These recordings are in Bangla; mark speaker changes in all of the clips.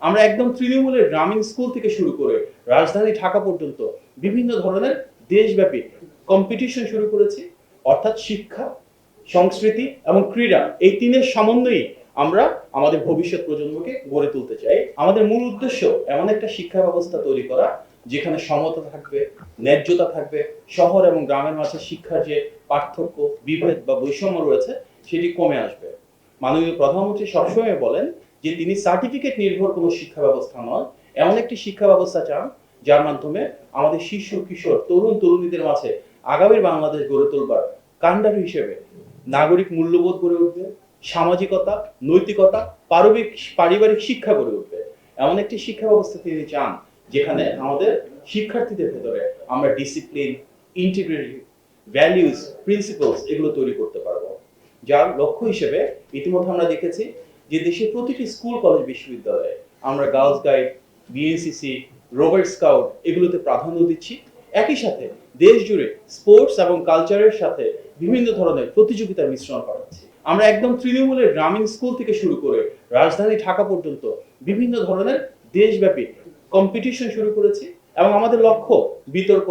Speaker 1: আমরা একদম তৃণমূলের গ্রামীণ স্কুল থেকে শুরু করে রাজধানী ঢাকা পর্যন্ত বিভিন্ন ধরনের দেশব্যাপী কম্পিটিশন শুরু করেছি। অর্থাৎ শিক্ষা, সংস্কৃতি এবং ক্রীড়া এই তিনের সমন্বয়ে আমরা আমাদের ভবিষ্যৎ প্রজন্মকে গড়ে তুলতে চাই। আমাদের মূল উদ্দেশ্য এমন একটা শিক্ষা ব্যবস্থা তৈরি করা যেখানে সমতা থাকবে, ন্যায্যতা থাকবে, শহর এবং গ্রামের মাঝে শিক্ষার যে পার্থক্য, বিভেদ বা বৈষম্য রয়েছে সেটি কমে আসবে। মাননীয় প্রধানমন্ত্রী সবসময় বলেন যে তিনি সার্টিফিকেট নির্ভর কোনো শিক্ষা ব্যবস্থা নয়, এমন একটি শিক্ষা ব্যবস্থা চান যার মাধ্যমে আমাদের শিশু, কিশোর, তরুণ তরুণীদের মাঝে আগামীর বাংলাদেশ গড়ে তোলবার কাণ্ডারি হিসেবে নাগরিক মূল্যবোধ গড়ে উঠবে, সামাজিকতা, নৈতিকতা, পারিবারিক শিক্ষা গড়ে উঠবে। এমন একটি শিক্ষা ব্যবস্থা তিনি চান যেখানে আমাদের শিক্ষার্থীদের ভেতরে আমরা ডিসিপ্লিন, ইন্টিগ্রিটি, ভ্যালিউজ, প্রিন্সিপালস এগুলো তৈরি করতে পারবো। যার লক্ষ্য হিসেবে ইতিমধ্যে আমরা দেখেছি যে দেশের প্রতিটি স্কুল, কলেজ, বিশ্ববিদ্যালয়ে আমরা girls guide, BNCC, rover scout এগুলোতে প্রাধান্য দিচ্ছি। একই সাথে দেশ জুড়ে স্পোর্টস এবং কালচারের সাথে বিভিন্ন ধরনের প্রতিযোগিতার মিশ্রণ করাচ্ছি। আমরা একদম তৃণমূলের গ্রামীণ স্কুল থেকে শুরু করে রাজধানী ঢাকা পর্যন্ত বিভিন্ন ধরনের দেশব্যাপী কম্পিটিশন শুরু করেছি এবং আমাদের লক্ষ্য বিতর্ক,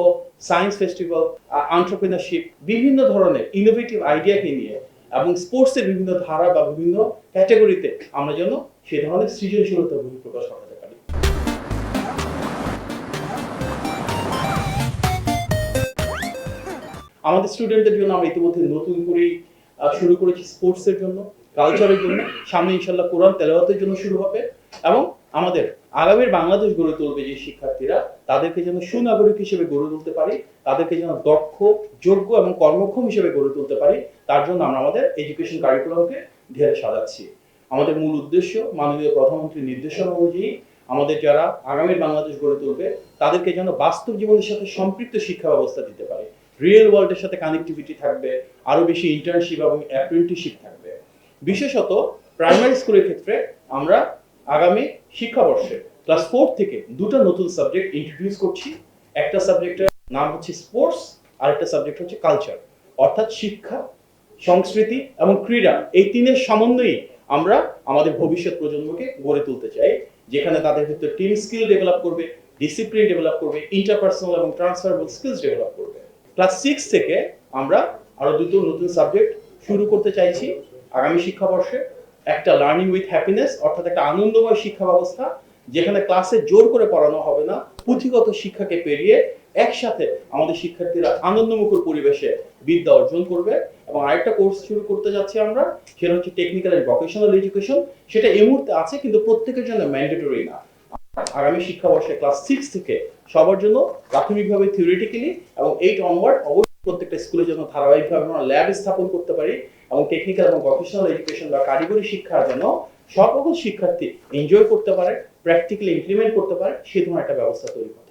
Speaker 1: সায়েন্স ফেস্টিভ্যাল, এন্টারপ্রেনারশিপ, বিভিন্ন ধরনের ইনোভেটিভ আইডিয়াকে নিয়ে এবং স্পোর্টসের বিভিন্ন ধারা বা বিভিন্ন ক্যাটাগরিতে আমরা যেন সেই ধরনের সৃজনশীলতার বহিঃপ্রকাশ ঘটাতে পারি। আমাদের স্টুডেন্টদের জন্য আমরা ইতিমধ্যে নতুন করেই শুরু করেছি স্পোর্টসের জন্য, কালচারের জন্য, সামনে ইনশাল্লাহ কোরআন তেলাওয়াতের জন্য শুরু হবে এবং আমাদের আগামীর বাংলাদেশ গড়ে তুলবে যে শিক্ষার্থীরা তাদেরকে যেন সুনাগরিক হিসেবে গড়ে তুলতে পারি, তাদেরকে যেন দক্ষ, যোগ্য এবং কর্মক্ষম হিসেবে গড়ে তুলতে পারি, তার জন্য আমরা আমাদের এডুকেশন কারিকুলামকে ঢেলে সাজাচ্ছি। আমাদের মূল উদ্দেশ্য মাননীয় প্রধানমন্ত্রীর নির্দেশনা অনুযায়ী আমাদের যারা আগামীর বাংলাদেশ গড়ে তুলবে তাদেরকে যেন বাস্তব জীবনের সাথে সম্পৃক্ত শিক্ষা ব্যবস্থা দিতে পারে, রিয়েল ওয়ার্ল্ডের সাথে কানেক্টিভিটি থাকবে, আরো বেশি ইন্টার্নশিপ এবং অ্যাপ্রেন্টিসশিপ থাকবে। বিশেষত প্রাইমারি স্কুলের ক্ষেত্রে আমরা আগামী শিক্ষাবর্ষে ক্লাস 4 থেকে দুটো নতুন সাবজেক্ট ইন্ট্রোডিউস করছি। একটা সাবজেক্টের নাম হচ্ছে স্পোর্টস আর একটা সাবজেক্ট হচ্ছে কালচার। অর্থাৎ শিক্ষা, সংস্কৃতি এবং ক্রীড়া এই তিনের সমন্বয়ে আমরা আমাদের ভবিষ্যৎ প্রজন্মকে গড়ে তুলতে চাই, যেখানে তাদের ভিতরে টিম স্কিল ডেভেলপ করবে, ডিসিপ্লিন ডেভেলপ করবে, ইন্টারপার্সোনাল এবং ট্রান্সফারেবল স্কিলস ডেভেলপ করবে। ক্লাস 6 থেকে আমরা আরো দুটো নতুন সাবজেক্ট শুরু করতে চাইছি আগামী শিক্ষাবর্ষে। একটা লার্নিং উইথ হ্যাপিনেস, অর্থাৎ একটা আনন্দময় শিক্ষা ব্যবস্থা যেখানে ক্লাসে জোর করে পড়ানো হবে না, পুঁথিগত শিক্ষাকে পেরিয়ে একসাথে আমাদের শিক্ষার্থীরা আনন্দমুখর পরিবেশে বিদ্যা অর্জন করবে। এবং আরেকটা কোর্স শুরু করতে যাচ্ছি আমরা, সেটা হচ্ছে টেকনিক্যাল এন্ড ভোকেশনাল এডুকেশন। সেটা এই মুহূর্তে আছে কিন্তু প্রত্যেকের জন্য ম্যান্ডেটরি না। আগামী শিক্ষাবর্ষে ক্লাস 6 থেকে সবার জন্য প্রাথমিকভাবে থিওরিটিক্যালি এবং 8 অনওয়ার্ড অবশ্যই প্রত্যেকটা স্কুলে যেন ধারাবাহিকভাবে আমরা ল্যাব স্থাপন করতে পারি এবং টেকনিক্যাল এবং ভোকেশনাল এডুকেশন বা কারিগরি শিক্ষা যেন সকল শিক্ষার্থী এনজয় করতে পারে, প্র্যাকটিক্যালি ইমপ্লিমেন্ট করতে পারে, সেই ধরনের একটা ব্যবস্থা তৈরি করা।